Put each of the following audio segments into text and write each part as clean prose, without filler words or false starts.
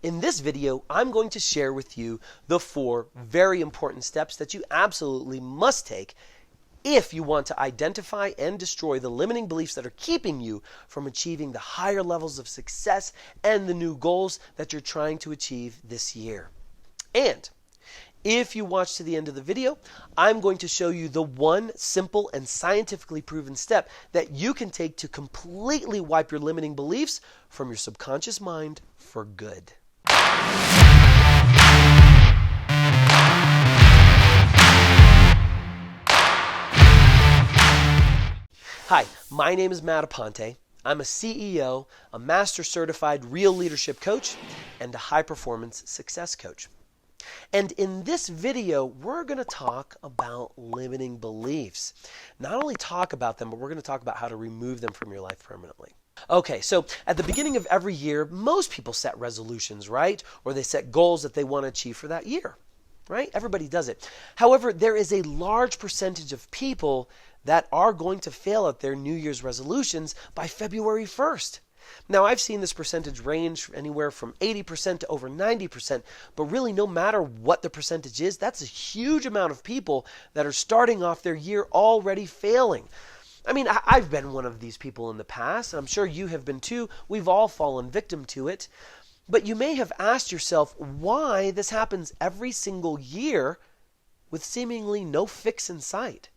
In this video, I'm going to share with you the 4 very important steps that you absolutely must take if you want to identify and destroy the limiting beliefs that are keeping you from achieving the higher levels of success and the new goals that you're trying to achieve this year. And if you watch to the end of the video, I'm going to show you the one simple and scientifically proven step that you can take to completely wipe your limiting beliefs from your subconscious mind for good. Hi, my name is Aponte. I'm a CEO, a Master Certified Real Leadership Coach, and a High Performance Success Coach. And in this video, we're going to talk about limiting beliefs. Not only talk about them, but we're going to talk about how to remove them from your life permanently. Okay, so at the beginning of every year, most people set resolutions, right? Or they set goals that they want to achieve for that year, right? Everybody does it. However, there is a large percentage of people that are going to fail at their New Year's resolutions by February 1st. Now, I've seen this percentage range anywhere from 80% to over 90%, but really no matter what the percentage is, that's a huge amount of people that are starting off their year already failing. I mean, I've been one of these people in the past, and I'm sure you have been too. We've all fallen victim to it. But you may have asked yourself why this happens every single year with seemingly no fix in sight.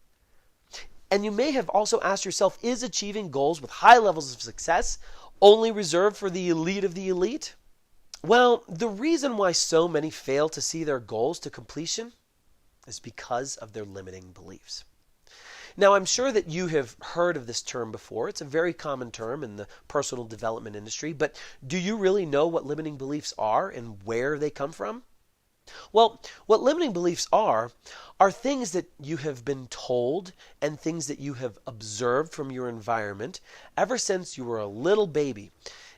And you may have also asked yourself, is achieving goals with high levels of success only reserved for the elite of the elite? Well, the reason why so many fail to see their goals to completion is because of their limiting beliefs. Now, I'm sure that you have heard of this term before. It's a very common term in the personal development industry, but do you really know what limiting beliefs are and where they come from? Well, what limiting beliefs are things that you have been told and things that you have observed from your environment ever since you were a little baby,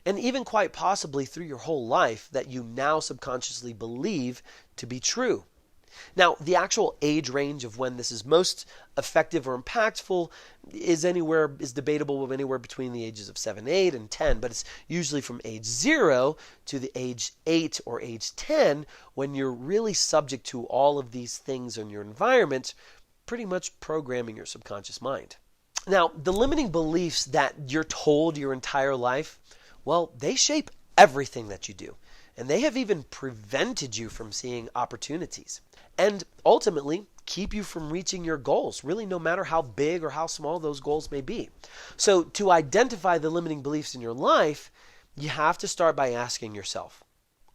and even quite possibly through your whole life that you now subconsciously believe to be true. Now, the actual age range of when this is most effective or impactful is debatable, anywhere between the ages of 7, 8, and 10, but it's usually from age 0 to the age 8 or age 10 when you're really subject to all of these things in your environment, pretty much programming your subconscious mind. Now, the limiting beliefs that you're told your entire life, well, they shape everything that you do, and they have even prevented you from seeing opportunities. And ultimately, keep you from reaching your goals, really no matter how big or how small those goals may be. So to identify the limiting beliefs in your life, you have to start by asking yourself,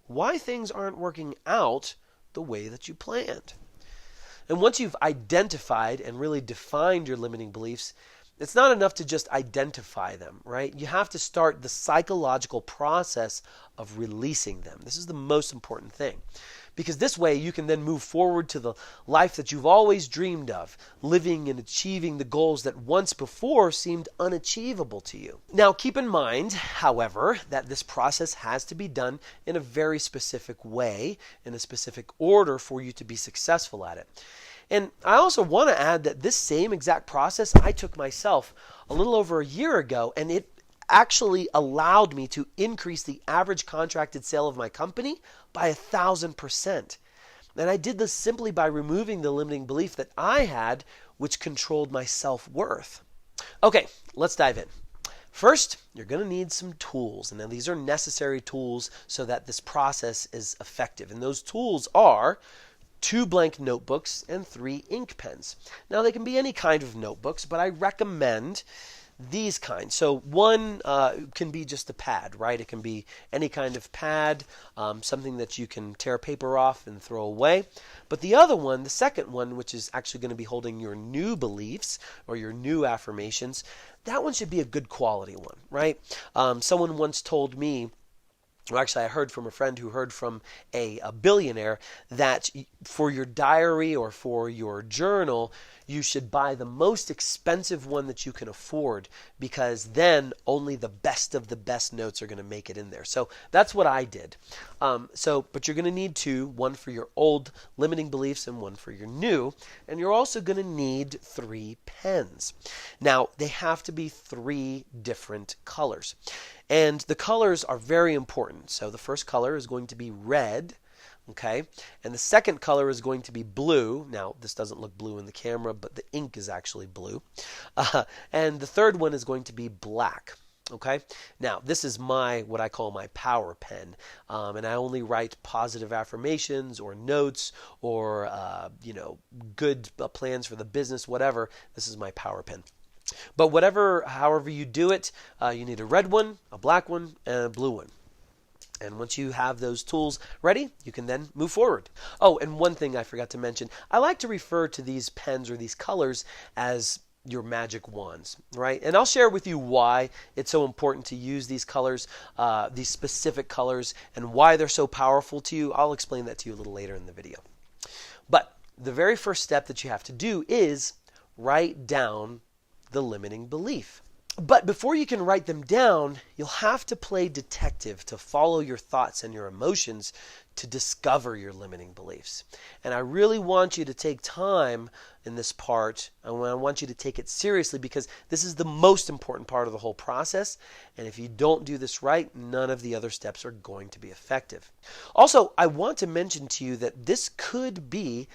why things aren't working out the way that you planned? And once you've identified and really defined your limiting beliefs, it's not enough to just identify them, right? You have to start the psychological process of releasing them. This is the most important thing. Because this way you can then move forward to the life that you've always dreamed of, living and achieving the goals that once before seemed unachievable to you. Now, keep in mind, however, that this process has to be done in a very specific way, in a specific order for you to be successful at it. And I also want to add that this same exact process I took myself a little over a year ago, and it actually allowed me to increase the average contracted sale of my company by 1,000%. And I did this simply by removing the limiting belief that I had, which controlled my self-worth. Okay, let's dive in. First, you're going to need some tools. And now these are necessary tools so that this process is effective. And those tools are 2 blank notebooks and 3 ink pens. Now, they can be any kind of notebooks, but I recommend these kinds. So one can be just a pad, right? It can be any kind of pad, something that you can tear paper off and throw away. But the other one, the second one, which is actually going to be holding your new beliefs or your new affirmations, that one should be a good quality one, right? Someone once told me, well, actually, I heard from a friend who heard from a billionaire that for your diary or for your journal, you should buy the most expensive one that you can afford, because then only the best of the best notes are going to make it in there. So that's what I did. But you're going to need 2, one for your old limiting beliefs and one for your new. And you're also going to need 3 pens. Now, they have to be 3 different colors. And the colors are very important. So the first color is going to be red. Okay, and the second color is going to be blue. Now, this doesn't look blue in the camera, but the ink is actually blue. And the third one is going to be black. Okay, now this is what I call my power pen, and I only write positive affirmations or notes or good plans for the business, whatever. This is my power pen. But however you do it, you need a red one, a black one, and a blue one. And once you have those tools ready, you can then move forward. Oh, and one thing I forgot to mention, I like to refer to these pens or these colors as your magic wands, right? And I'll share with you why it's so important to use these colors, these specific colors, and why they're so powerful to you. I'll explain that to you a little later in the video. But the very first step that you have to do is write down the limiting belief. But before you can write them down, you'll have to play detective to follow your thoughts and your emotions to discover your limiting beliefs. And I really want you to take time in this part, and I want you to take it seriously because this is the most important part of the whole process. And if you don't do this right, none of the other steps are going to be effective. Also, I want to mention to you that this could be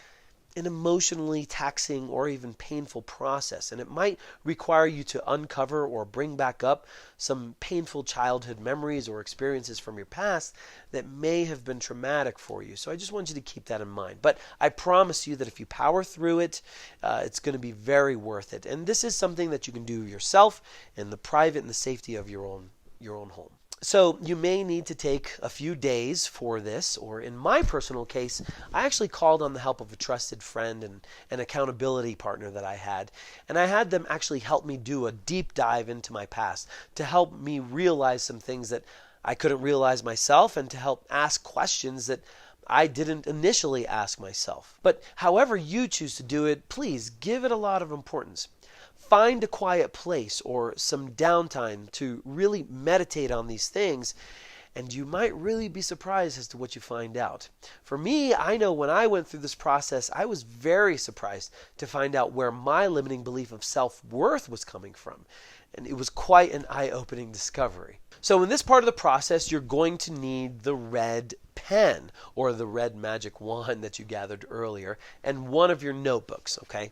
an emotionally taxing or even painful process, and it might require you to uncover or bring back up some painful childhood memories or experiences from your past that may have been traumatic for you. So I just want you to keep that in mind. But I promise you that if you power through it, it's going to be very worth it. And this is something that you can do yourself in the private and the safety of your own home. So you may need to take a few days for this, or in my personal case, I actually called on the help of a trusted friend and an accountability partner that I had. And I had them actually help me do a deep dive into my past to help me realize some things that I couldn't realize myself and to help ask questions that I didn't initially ask myself. But however you choose to do it, please give it a lot of importance. Find a quiet place or some downtime to really meditate on these things, and you might really be surprised as to what you find out. For me, I know when I went through this process, I was very surprised to find out where my limiting belief of self-worth was coming from. And it was quite an eye-opening discovery. So in this part of the process, you're going to need the red pen or the red magic wand that you gathered earlier and one of your notebooks, okay?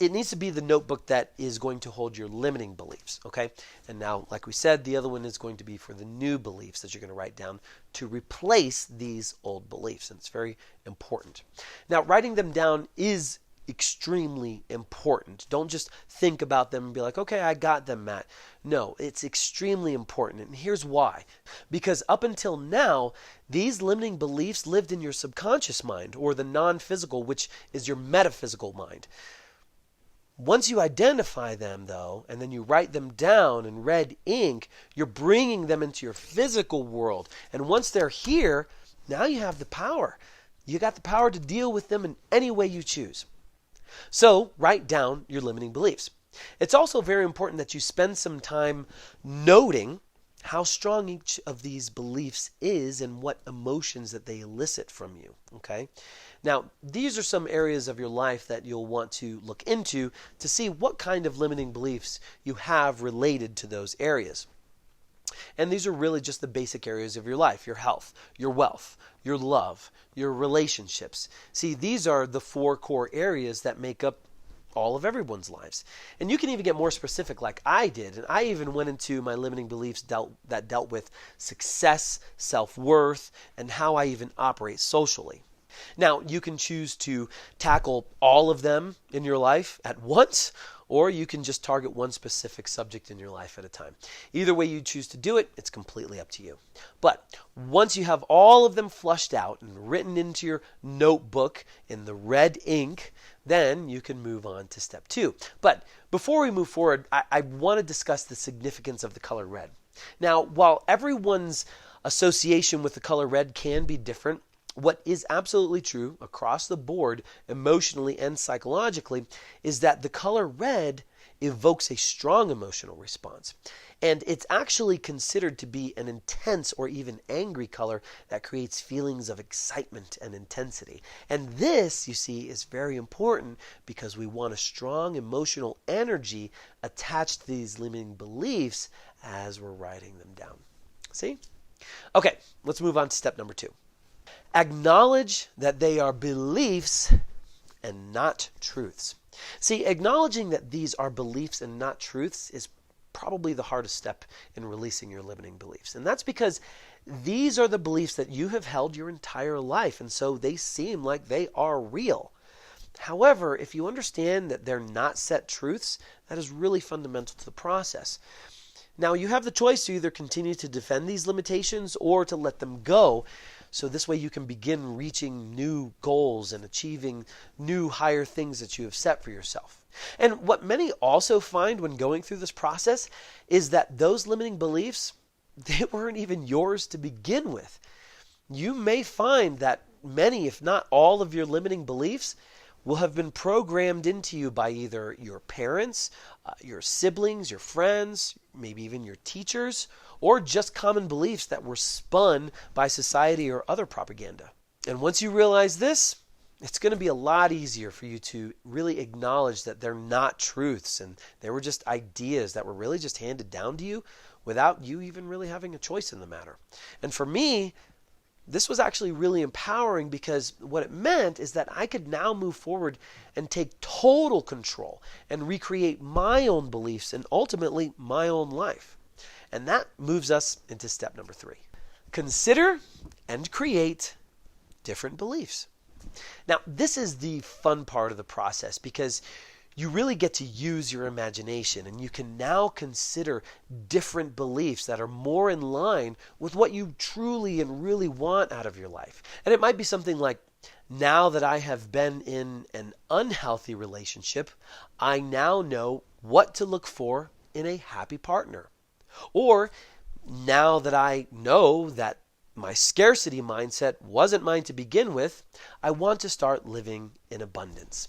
It needs to be the notebook that is going to hold your limiting beliefs, okay? And now, like we said, the other one is going to be for the new beliefs that you're going to write down to replace these old beliefs, and it's very important. Now, writing them down is extremely important. Don't just think about them and be like, okay, I got them, Matt. No, it's extremely important, and here's why. Because up until now, these limiting beliefs lived in your subconscious mind, or the non-physical, which is your metaphysical mind. Once you identify them, though, and then you write them down in red ink, you're bringing them into your physical world. And once they're here, now you have the power. You got the power to deal with them in any way you choose. So, write down your limiting beliefs. It's also very important that you spend some time noting how strong each of these beliefs is and what emotions that they elicit from you, okay? Now, these are some areas of your life that you'll want to look into to see what kind of limiting beliefs you have related to those areas. And these are really just the basic areas of your life: your health, your wealth, your love, your relationships. See, these are the 4 core areas that make up all of everyone's lives. And you can even get more specific like I did. And I even went into my limiting beliefs that dealt with success, self-worth, and how I even operate socially. Now, you can choose to tackle all of them in your life at once, or you can just target one specific subject in your life at a time. Either way you choose to do it, it's completely up to you. But once you have all of them flushed out and written into your notebook in the red ink, then you can move on to step 2. But before we move forward, I want to discuss the significance of the color red. Now, while everyone's association with the color red can be different, what is absolutely true across the board, emotionally and psychologically, is that the color red evokes a strong emotional response. And it's actually considered to be an intense or even angry color that creates feelings of excitement and intensity. And this, you see, is very important because we want a strong emotional energy attached to these limiting beliefs as we're writing them down. See? Okay, let's move on to step number 2. Acknowledge that they are beliefs and not truths. See, acknowledging that these are beliefs and not truths is probably the hardest step in releasing your limiting beliefs. And that's because these are the beliefs that you have held your entire life, and so they seem like they are real. However, if you understand that they're not set truths, that is really fundamental to the process. Now, you have the choice to either continue to defend these limitations or to let them go. So this way you can begin reaching new goals and achieving new higher things that you have set for yourself. And what many also find when going through this process is that those limiting beliefs, they weren't even yours to begin with. You may find that many, if not all, of your limiting beliefs will have been programmed into you by either your parents, your siblings, your friends, maybe even your teachers, or just common beliefs that were spun by society or other propaganda. And once you realize this, it's going to be a lot easier for you to really acknowledge that they're not truths and they were just ideas that were really just handed down to you without you even really having a choice in the matter. And for me, this was actually really empowering because what it meant is that I could now move forward and take total control and recreate my own beliefs and ultimately my own life. And that moves us into step number 3. Consider and create different beliefs. Now, this is the fun part of the process because you really get to use your imagination and you can now consider different beliefs that are more in line with what you truly and really want out of your life. And it might be something like, now that I have been in an unhealthy relationship, I now know what to look for in a happy partner. Or, now that I know that my scarcity mindset wasn't mine to begin with, I want to start living in abundance.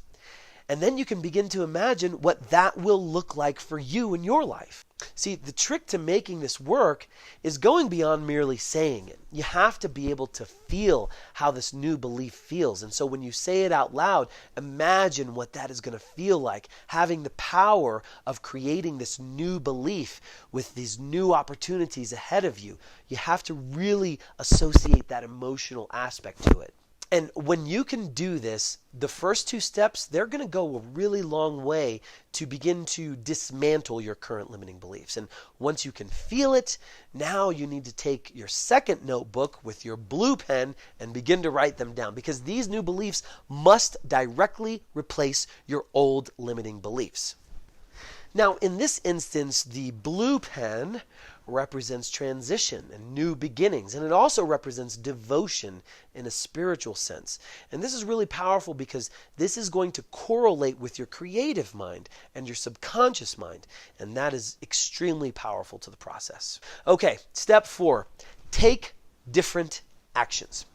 And then you can begin to imagine what that will look like for you in your life. See, the trick to making this work is going beyond merely saying it. You have to be able to feel how this new belief feels. And so when you say it out loud, imagine what that is going to feel like, having the power of creating this new belief with these new opportunities ahead of you. You have to really associate that emotional aspect to it. And when you can do this, the first 2 steps, they're going to go a really long way to begin to dismantle your current limiting beliefs. And once you can feel it, now you need to take your second notebook with your blue pen and begin to write them down, because these new beliefs must directly replace your old limiting beliefs. Now, in this instance, the blue pen represents transition and new beginnings, and it also represents devotion in a spiritual sense. And this is really powerful because this is going to correlate with your creative mind and your subconscious mind, and that is extremely powerful to the process. Okay, step 4, take different actions.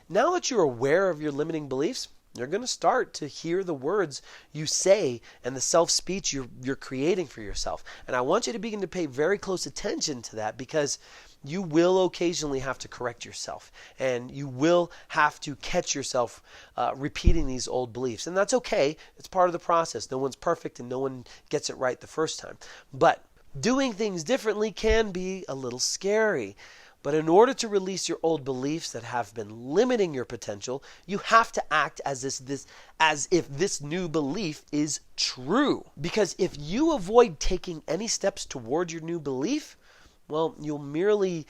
Now that you're aware of your limiting beliefs, you're going to start to hear the words you say and the self-speech you're creating for yourself. And I want you to begin to pay very close attention to that, because you will occasionally have to correct yourself. And you will have to catch yourself repeating these old beliefs. And that's okay. It's part of the process. No one's perfect and no one gets it right the first time. But doing things differently can be a little scary. But in order to release your old beliefs that have been limiting your potential, you have to act as if this new belief is true. Because if you avoid taking any steps toward your new belief, well, you'll merely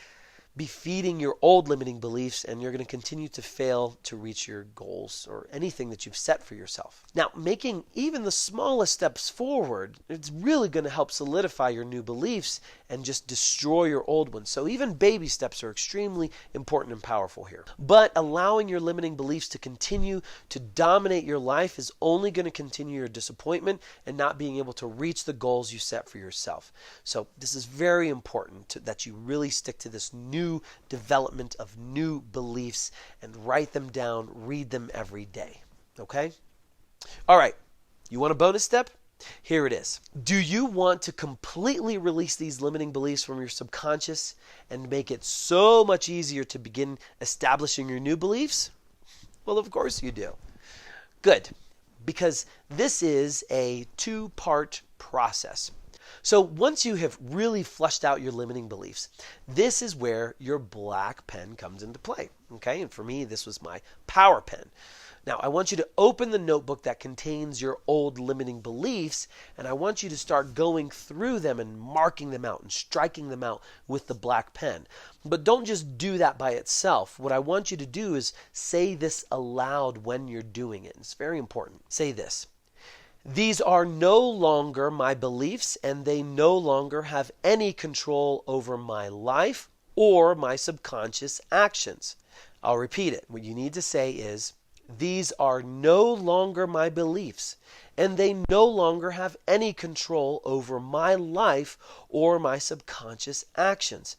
be feeding your old limiting beliefs, and you're going to continue to fail to reach your goals or anything that you've set for yourself. Now, making even the smallest steps forward, it's really going to help solidify your new beliefs and just destroy your old ones. So even baby steps are extremely important and powerful here. But allowing your limiting beliefs to continue to dominate your life is only going to continue your disappointment and not being able to reach the goals you set for yourself. So this is very important that you really stick to this new development of new beliefs and write them down, read them every day. Okay? All right. You want a bonus step? Here it is. Do you want to completely release these limiting beliefs from your subconscious and make it so much easier to begin establishing your new beliefs? Well, of course you do. Good. Because this is a 2-part process. So once you have really fleshed out your limiting beliefs, this is where your black pen comes into play. Okay, and for me, this was my power pen. Now, I want you to open the notebook that contains your old limiting beliefs, and I want you to start going through them and marking them out and striking them out with the black pen. But don't just do that by itself. What I want you to do is say this aloud when you're doing it. It's very important. Say this. These are no longer my beliefs, and they no longer have any control over my life or my subconscious actions. I'll repeat it. What you need to say is, these are no longer my beliefs, and they no longer have any control over my life or my subconscious actions.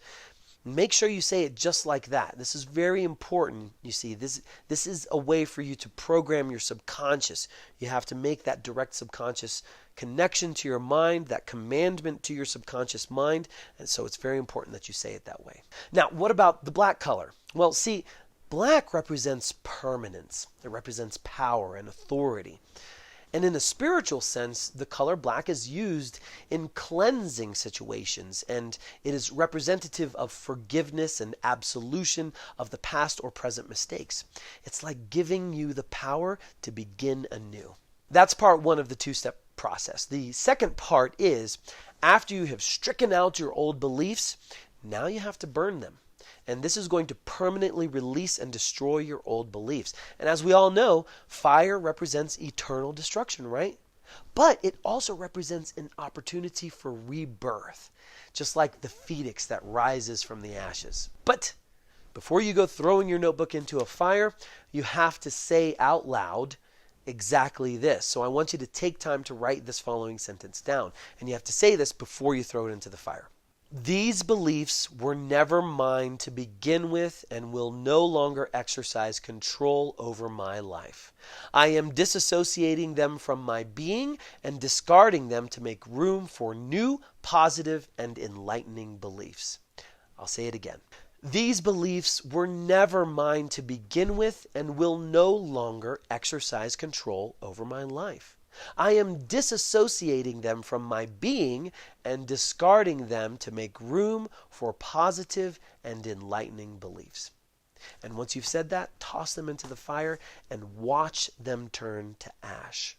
Make sure you say it just like that. This is very important. You see, this is a way for you to program your subconscious. You have to make that direct subconscious connection to your mind, that commandment to your subconscious mind, and so it's very important that you say it that way. Now, what about the black color? Well, see, black represents permanence. It represents power and authority. And in a spiritual sense, the color black is used in cleansing situations, and it is representative of forgiveness and absolution of the past or present mistakes. It's like giving you the power to begin anew. That's part one of the two-step process. The second part is, after you have stricken out your old beliefs, now you have to burn them. And this is going to permanently release and destroy your old beliefs. And as we all know, fire represents eternal destruction, right? But it also represents an opportunity for rebirth, just like the phoenix that rises from the ashes. But before you go throwing your notebook into a fire, you have to say out loud exactly this. So I want you to take time to write this following sentence down. And you have to say this before you throw it into the fire. These beliefs were never mine to begin with and will no longer exercise control over my life. I am disassociating them from my being and discarding them to make room for new, positive, and enlightening beliefs. I'll say it again. These beliefs were never mine to begin with and will no longer exercise control over my life. I am disassociating them from my being and discarding them to make room for positive and enlightening beliefs. And once you've said that, toss them into the fire and watch them turn to ash.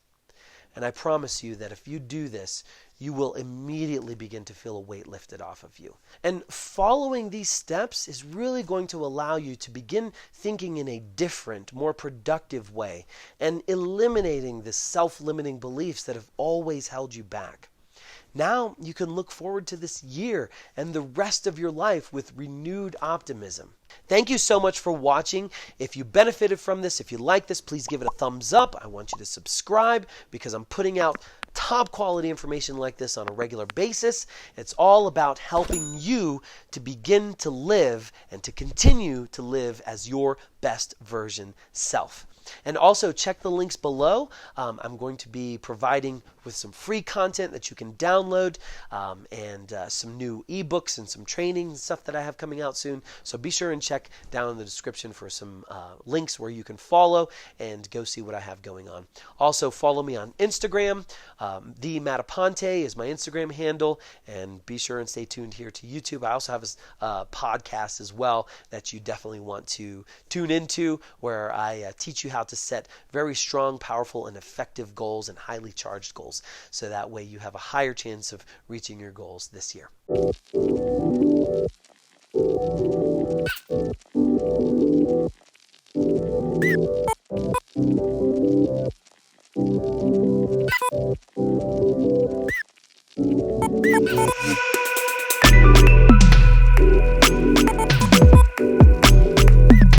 And I promise you that if you do this, you will immediately begin to feel a weight lifted off of you. And following these steps is really going to allow you to begin thinking in a different, more productive way and eliminating the self-limiting beliefs that have always held you back. Now you can look forward to this year and the rest of your life with renewed optimism. Thank you so much for watching. If you benefited from this, if you like this, please give it a thumbs up. I want you to subscribe because I'm putting out top quality information like this on a regular basis. It's all about helping you to begin to live and to continue to live as your best version self. And also check the links below. I'm going to be providing with some free content that you can download and some new ebooks and some training and stuff that I have coming out soon. So be sure and check down in the description for some links where you can follow and go see what I have going on. Also follow me on Instagram. The Matt Aponte is my Instagram handle, and be sure and stay tuned here to YouTube. I also have a podcast as well that you definitely want to tune into, where I teach you how to set very strong, powerful, and effective goals and highly charged goals, so that way you have a higher chance of reaching your goals this year.